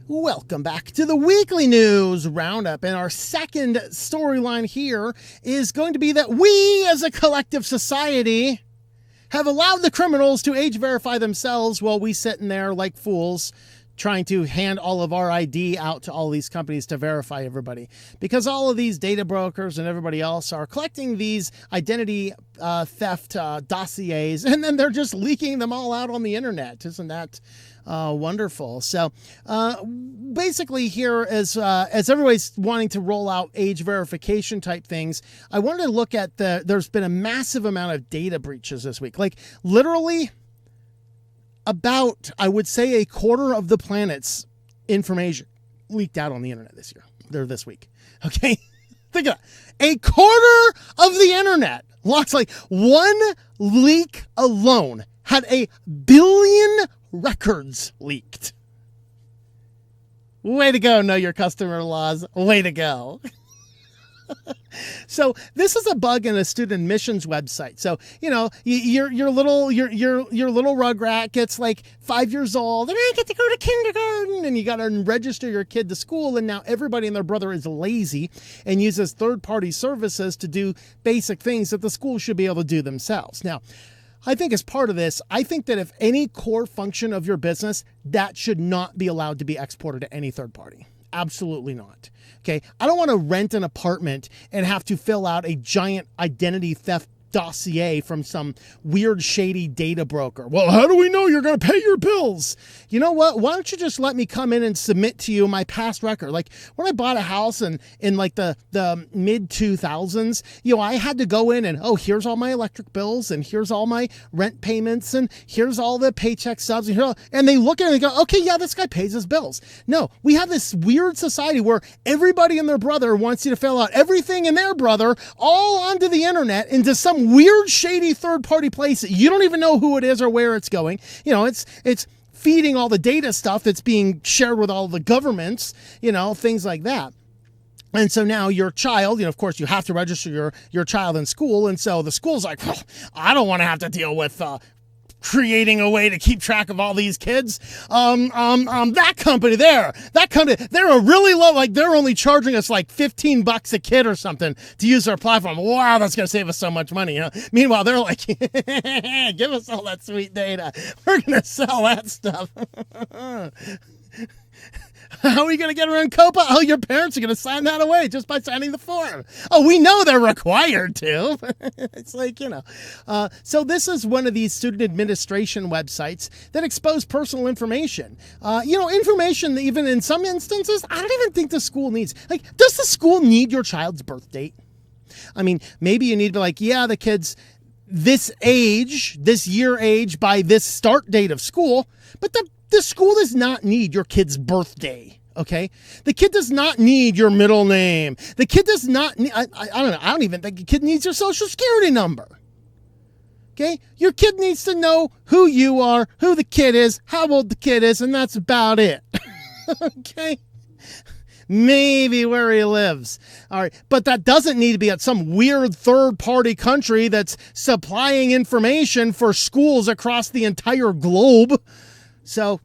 Welcome back to the weekly news roundup. And our second storyline here is going to be that we as a collective society have allowed the criminals to age verify themselves while we sit in there like fools trying to hand all of our ID out to all these companies to verify everybody. Because all of these data brokers and everybody else are collecting these identity theft dossiers, and then they're just leaking them all out on the internet. Isn't that wonderful? So basically here, as everybody's wanting to roll out age verification type things, I wanted to look at there's been a massive amount of data breaches this week. Like literally about, I would say, a quarter of the planet's information leaked out on the internet this week. Okay. Think of that. A quarter of the internet. Lots, like one leak alone had 1 billion records leaked. Way to go, know your customer laws. Way to go. So this is a bug in a student admissions website. So, you know, your little rugrat gets like 5 years old and I get to go to kindergarten, and you got to register your kid to school. And now everybody and their brother is lazy and uses third-party services to do basic things that the school should be able to do themselves. Now, I think as part of this, I think that if any core function of your business, that should not be allowed to be exported to any third party. Absolutely not. Okay. I don't want to rent an apartment and have to fill out a giant identity theft dossier from some weird, shady data broker. Well, how do we know you're going to pay your bills? You know what? Why don't you just let me come in and submit to you my past record? Like when I bought a house in like the mid 2000s, you know, I had to go in and, here's all my electric bills and here's all my rent payments and here's all the paycheck stubs. And they look at it and go, okay, yeah, this guy pays his bills. No, we have this weird society where everybody and their brother wants you to fill out everything in their brother all onto the internet into some weird, shady third-party place that you don't even know who it is or where it's going. You know, it's feeding all the data stuff that's being shared with all the governments, you know, things like that. And so now your child, you know, of course, you have to register your child in school. And so the school's like, well, I don't want to have to deal with creating a way to keep track of all these kids. That company, they're a really low, like they're only charging us like $15 a kid or something to use their platform. Wow, that's going to save us so much money. You know? Meanwhile, they're like, give us all that sweet data. We're going to sell that stuff. How are we going to get around COPA? Oh, your parents are going to sign that away just by signing the form. Oh, we know they're required to. It's like, you know. So this is one of these student administration websites that expose personal information. Information that even in some instances, I don't even think the school needs. Like, does the school need your child's birth date? I mean, maybe you need to be like, yeah, the kid's this year age by this start date of school, but the school does not need your kid's birthday, okay? The kid does not need your middle name. The kid does not need, I don't know, I don't even think the kid needs your social security number, okay? Your kid needs to know who you are, who the kid is, how old the kid is, and that's about it, okay? Maybe where he lives. All right. But that doesn't need to be at some weird third-party country that's supplying information for schools across the entire globe. So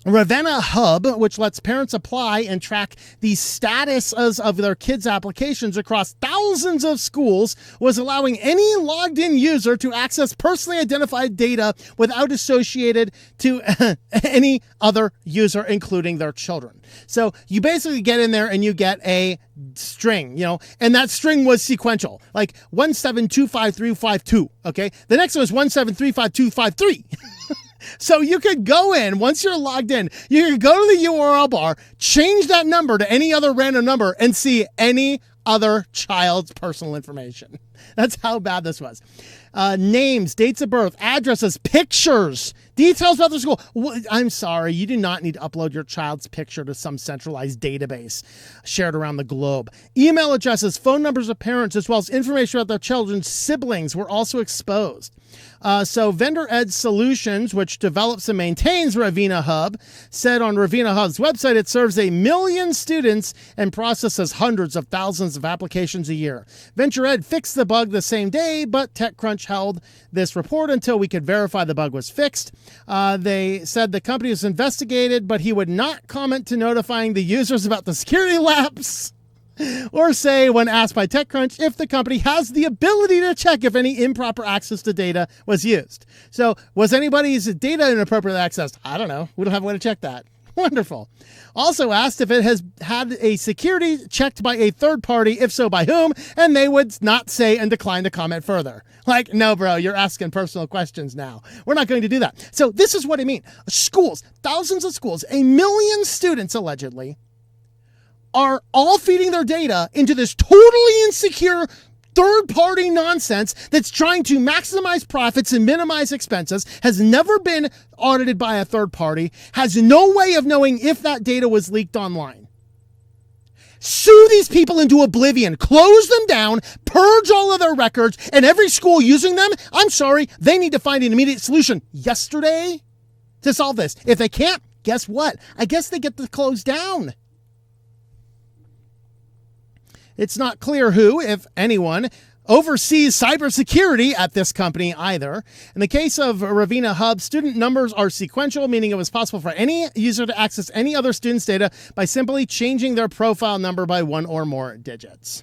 Ravenna Hub, which lets parents apply and track the statuses of their kids' applications across thousands of schools, was allowing any logged-in user to access personally identified data without associated to any other user, including their children. So you basically get in there and you get a string, you know, and that string was sequential, like 1725352. Okay. The next one is 1735253. So you could go in, once you're logged in, you can go to the URL bar, change that number to any other random number, and see any other child's personal information. That's how bad this was. Names, dates of birth, addresses, pictures, details about the school. I'm sorry, you do not need to upload your child's picture to some centralized database shared around the globe. Email addresses, phone numbers of parents, as well as information about their children's siblings were also exposed. So Vendor Ed Solutions, which develops and maintains Ravenna Hub, said on Ravenna Hub's website it serves 1 million students and processes hundreds of thousands of applications a year. Venture Ed fixed the bug the same day, but TechCrunch held this report until we could verify the bug was fixed. They said the company was investigated, but he would not comment to notifying the users about the security lapse or say, when asked by TechCrunch, if the company has the ability to check if any improper access to data was used. So was anybody's data inappropriately accessed? I don't know. We don't have a way to check that. Wonderful. Also asked if it has had a security checked by a third party, if so, by whom, and they would not say and decline to comment further. Like, no, bro, you're asking personal questions now. We're not going to do that. So this is what I mean. Schools, thousands of schools, 1 million students allegedly, are all feeding their data into this totally insecure third-party nonsense that's trying to maximize profits and minimize expenses, has never been audited by a third party, has no way of knowing if that data was leaked online. Sue these people into oblivion, close them down, purge all of their records, and every school using them, I'm sorry, they need to find an immediate solution yesterday to solve this. If they can't, guess what? I guess they get to close down. It's not clear who, if anyone, oversees cybersecurity at this company either. In the case of Ravenna Hub, student numbers are sequential, meaning it was possible for any user to access any other student's data by simply changing their profile number by 1 or more digits.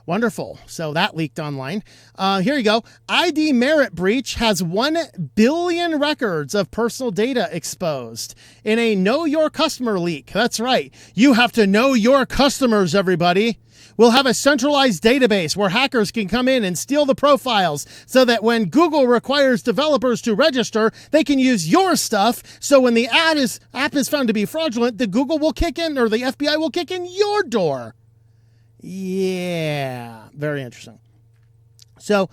Wonderful. So that leaked online. Here you go. IDMerit breach has 1 billion records of personal data exposed in a Know Your Customer leak. That's right. You have to know your customers, everybody. We'll have a centralized database where hackers can come in and steal the profiles so that when Google requires developers to register, they can use your stuff. So when the app is found to be fraudulent, the Google will kick in, or the FBI will kick in your door. Yeah, very interesting. So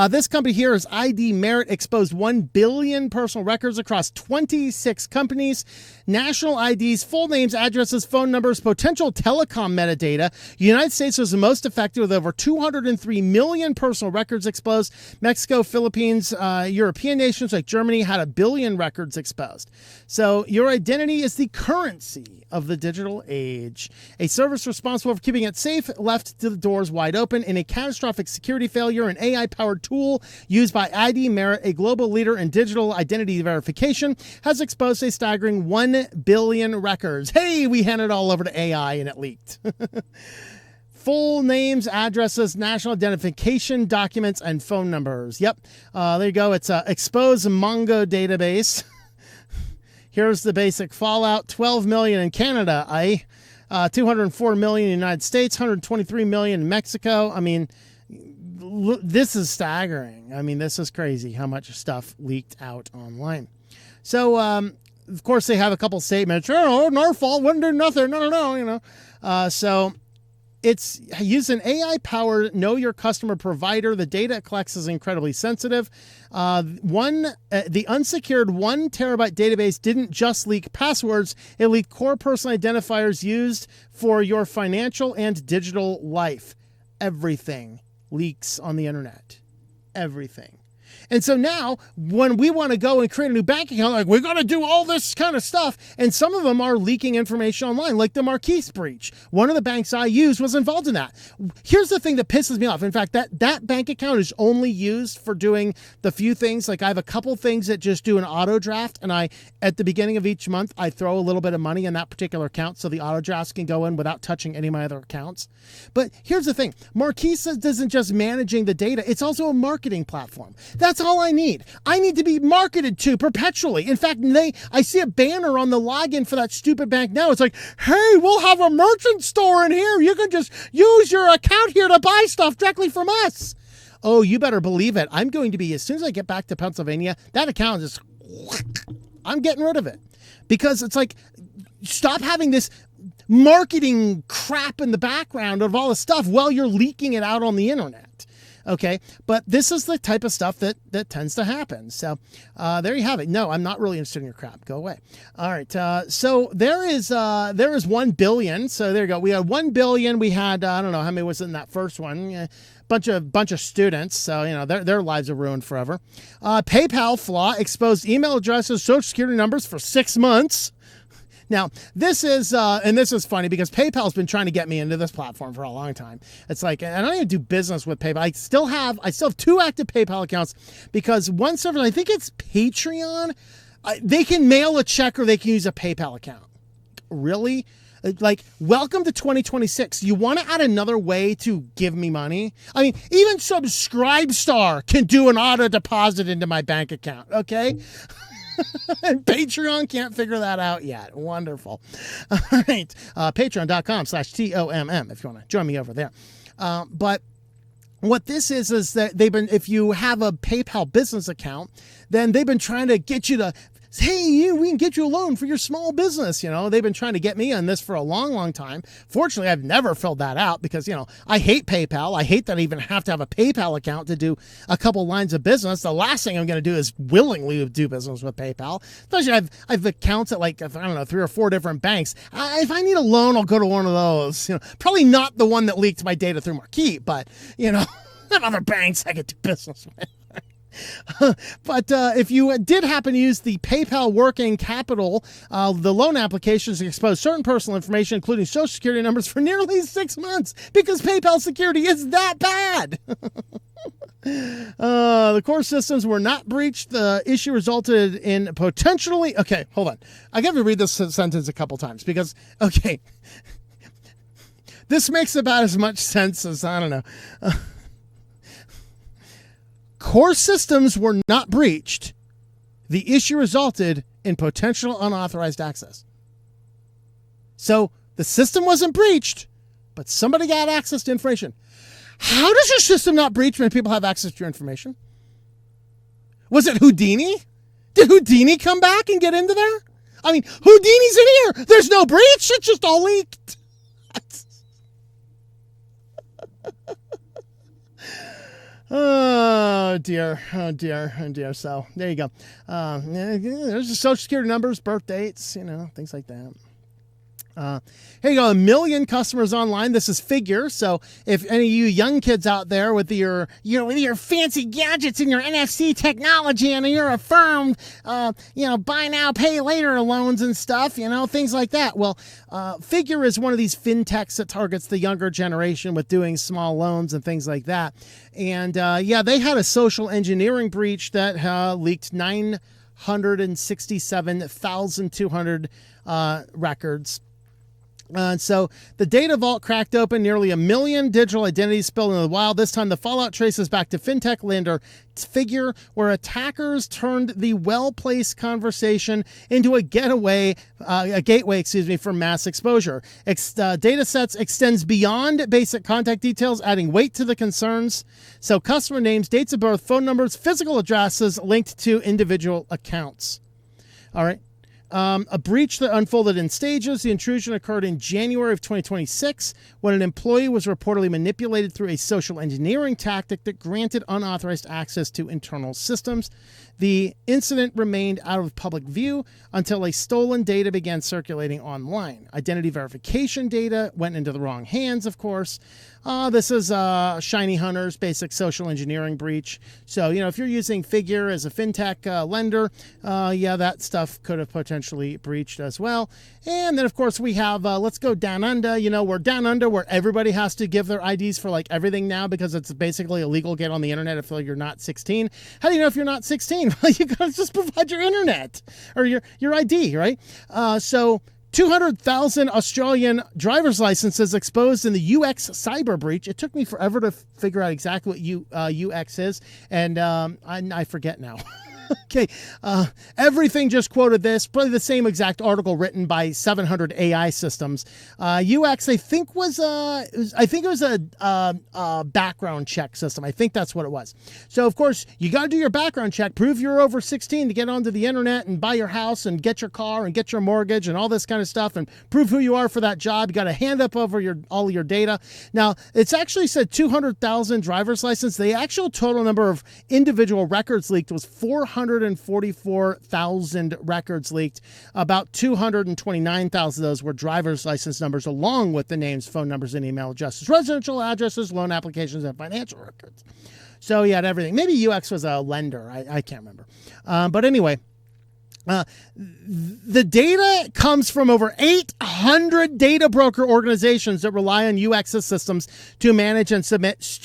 this company here is IDMerit, exposed 1 billion personal records across 26 companies, national IDs, full names, addresses, phone numbers, potential telecom metadata. The United States was the most affected with over 203 million personal records exposed. Mexico, Philippines, European nations like Germany had 1 billion records exposed. So your identity is the currency of the digital age. A service responsible for keeping it safe left the doors wide open in a catastrophic security failure. An AI-powered tool used by IDMerit, a global leader in digital identity verification, has exposed a staggering 1 billion records. Hey, we handed it all over to AI and it leaked. Full names, addresses, national identification documents, and phone numbers. Yep, there you go. It's exposed Mongo database. Here's the basic fallout. 12 million in Canada, 204 million in the United States, 123 million in Mexico. I mean, this is staggering. I mean, this is crazy how much stuff leaked out online. So, of course, they have a couple statements. Oh, no fault, wouldn't do nothing. No, you know. So it's using AI-powered Know Your Customer provider. The data it collects is incredibly sensitive. The unsecured 1 terabyte database didn't just leak passwords. It leaked core personal identifiers used for your financial and digital life. Everything leaks on the internet. Everything. And so now when we want to go and create a new bank account, like we got to do all this kind of stuff. And some of them are leaking information online, like the Marquise breach. One of the banks I used was involved in that. Here's the thing that pisses me off. In fact, that bank account is only used for doing the few things. Like I have a couple things that just do an auto draft. And at the beginning of each month, I throw a little bit of money in that particular account so the auto drafts can go in without touching any of my other accounts. But here's the thing. Marquise isn't just managing the data. It's also a marketing platform. That's all I need. I need to be marketed to perpetually. In fact, I see a banner on the login for that stupid bank now. It's like, hey, we'll have a merchant store in here. You can just use your account here to buy stuff directly from us. Oh, you better believe it. I'm going to be, as soon as I get back to Pennsylvania, that account is, I'm getting rid of it. Because it's like, stop having this marketing crap in the background of all this stuff while you're leaking it out on the internet. Okay, but this is the type of stuff that tends to happen. So there you have it. No, I'm not really interested in your crap. Go away. All right. So there is 1 billion. So there you go. We had 1 billion. We had I don't know how many was in that first one. Bunch of students. So you know their lives are ruined forever. PayPal flaw exposed email addresses, social security numbers for 6 months. Now, this is funny because PayPal's been trying to get me into this platform for a long time. It's like, and I don't even do business with PayPal. I still have 2 active PayPal accounts because one service, I think it's Patreon, They can mail a check or they can use a PayPal account. Really? Like, welcome to 2026. You want to add another way to give me money? I mean, even Subscribestar can do an auto deposit into my bank account, okay? And Patreon can't figure that out yet. Wonderful. All right. Patreon.com/TOMM if you want to join me over there. But what this is that if you have a PayPal business account, then they've been trying to get you to, hey, we can get you a loan for your small business. They've been trying to get me on this for a long, long time. Fortunately, I've never filled that out because, I hate PayPal. I hate that I even have to have a PayPal account to do a couple lines of business. The last thing I'm going to do is willingly do business with PayPal. Especially I've accounts at 3 or 4 different banks. If I need a loan, I'll go to one of those. Probably not the one that leaked my data through Marquis, but, other banks I could do business with. But if you did happen to use the PayPal working capital, the loan applications expose certain personal information, including social security numbers, for nearly 6 months because PayPal security is that bad. The core systems were not breached. The issue resulted in potentially... Okay, hold on. I got to read this sentence a couple times because, okay, this makes about as much sense as, I don't know... Core systems were not breached. The issue resulted in potential unauthorized access. So the system wasn't breached, but somebody got access to information. How does your system not breach when people have access to your information? Was it Houdini? Did Houdini come back and get into there? I mean, Houdini's in here. There's no breach. It's just all leaked. Oh dear. So there you go. There's the social security numbers, birth dates, things like that. Here you go. 1 million customers online. This is Figure. So if any of you young kids out there with your fancy gadgets and your NFC technology and you're a firm, buy now, pay later loans and stuff, things like that. Well, Figure is one of these fintechs that targets the younger generation with doing small loans and things like that. And they had a social engineering breach that leaked 967,200 records. So the data vault cracked open, nearly 1 million digital identities spilled into the wild. This time the fallout traces back to fintech lender Figure, where attackers turned the well-placed conversation into a gateway for mass exposure. Data sets extends beyond basic contact details, adding weight to the concerns. So customer names, dates of birth, phone numbers, physical addresses linked to individual accounts. All right. A breach that unfolded in stages. The intrusion occurred in January of 2026 when an employee was reportedly manipulated through a social engineering tactic that granted unauthorized access to internal systems. The incident remained out of public view until a stolen data began circulating online. Identity verification data went into the wrong hands, of course. This is Shiny Hunter's basic social engineering breach. So, if you're using Figure as a fintech lender, that stuff could have potentially breached as well. And then, of course, we have, let's go down under. We're down under where everybody has to give their IDs for everything now because it's basically illegal to get on the internet if you're not 16. How do you know if you're not 16? Well, you got to just provide your internet or your ID, right? So 200,000 Australian driver's licenses exposed in the UX cyber breach. It took me forever to figure out exactly what UX is, and I forget now. Okay, everything just quoted this, probably the same exact article written by 700 AI systems. UX, I think it was a background check system. I think that's what it was. So of course you got to do your background check, prove you're over 16 to get onto the internet and buy your house and get your car and get your mortgage and all this kind of stuff and prove who you are for that job. You got to hand up over all your data. Now it's actually said 200,000 driver's license. The actual total number of individual records leaked was 444,000 records leaked. About 229,000 of those were driver's license numbers, along with the names, phone numbers, and email addresses, residential addresses, loan applications, and financial records. So you had everything. Maybe UX was a lender. I can't remember. But anyway, the data comes from over 800 data broker organizations that rely on UX systems to manage and submit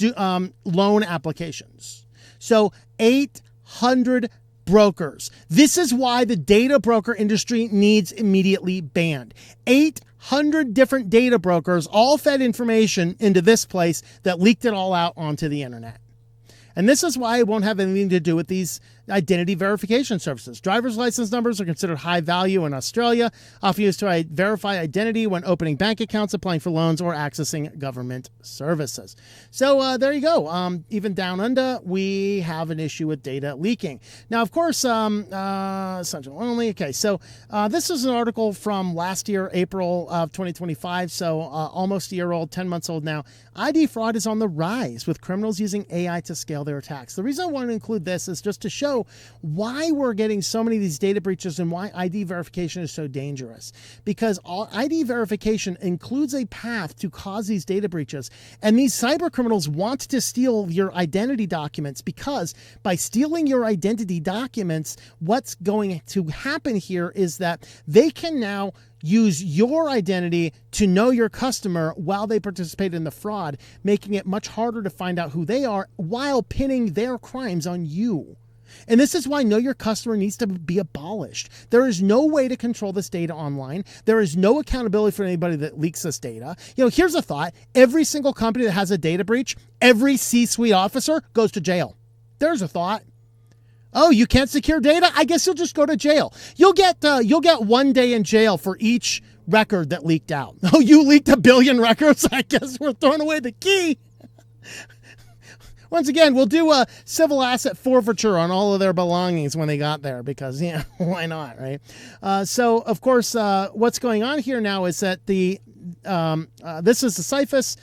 loan applications. So 800 brokers. This is why the data broker industry needs immediately banned. 800 different data brokers all fed information into this place that leaked it all out onto the internet. And this is why it won't have anything to do with these identity verification services. Driver's license numbers are considered high value in Australia, often used to verify identity when opening bank accounts, applying for loans, or accessing government services. So there you go. Even down under, we have an issue with data leaking. Now, of course, essential only. Okay, so this is an article from last year, April of 2025, so almost a year old, 10 months old now. ID fraud is on the rise, with criminals using AI to scale their attacks. The reason I want to include this is just to show why we're getting so many of these data breaches and why ID verification is so dangerous. Because ID verification includes a path to cause these data breaches, and these cyber criminals want to steal your identity documents, because by stealing your identity documents, what's going to happen here is that they can now use your identity to know your customer while they participate in the fraud, making it much harder to find out who they are while pinning their crimes on you. And this is why Know Your Customer needs to be abolished. There is no way to control this data online. There is no accountability for anybody that leaks this data. You know, here's a thought. Every single company that has a data breach, every C-suite officer goes to jail. There's a thought. Oh, you can't secure data? I guess you'll just go to jail. You'll get 1 day in jail for each record that leaked out. Oh, you leaked 1 billion records? I guess we're throwing away the key. Once again, we'll do a civil asset forfeiture on all of their belongings when they got there, because, yeah, why not, right? So, of course, what's going on here now is that this is the CIFIS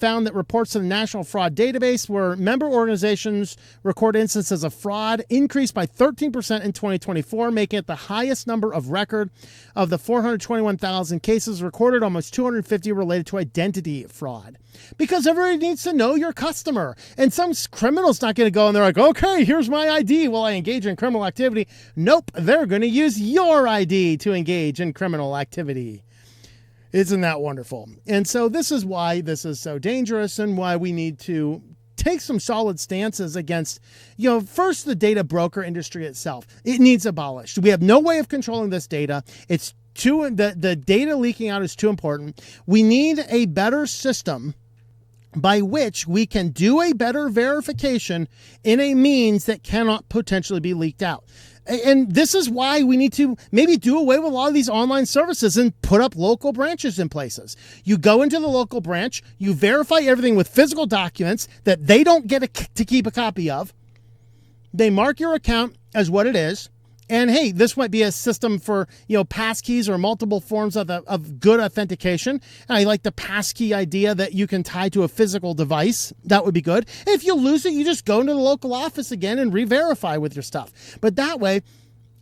found that reports to the National Fraud Database, where member organizations record instances of fraud, increased by 13% in 2024, making it the highest number of record. Of the 421,000 cases recorded, almost 250 related to identity fraud. Because everybody needs to know your customer. And some criminal's not going to go and they're like, okay, here's my ID while I engage in criminal activity. Nope, they're going to use your ID to engage in criminal activity. Isn't that wonderful? And so this is why this is so dangerous, and why we need to take some solid stances against, first, the data broker industry itself. It needs abolished. We have no way of controlling this data. It's the data leaking out is too important. We need a better system by which we can do a better verification in a means that cannot potentially be leaked out. And this is why we need to maybe do away with a lot of these online services and put up local branches in places. You go into the local branch, you verify everything with physical documents that they don't get to keep a copy of. They mark your account as what it is. And hey, this might be a system for, passkeys or multiple forms of good authentication. And I like the passkey idea that you can tie to a physical device. That would be good. And if you lose it, you just go into the local office again and re-verify with your stuff. But that way,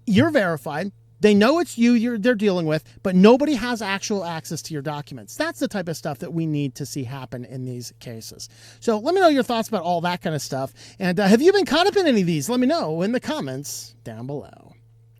you're verified. They know it's they're dealing with, but nobody has actual access to your documents. That's the type of stuff that we need to see happen in these cases. So let me know your thoughts about all that kind of stuff. And have you been caught up in any of these? Let me know in the comments down below.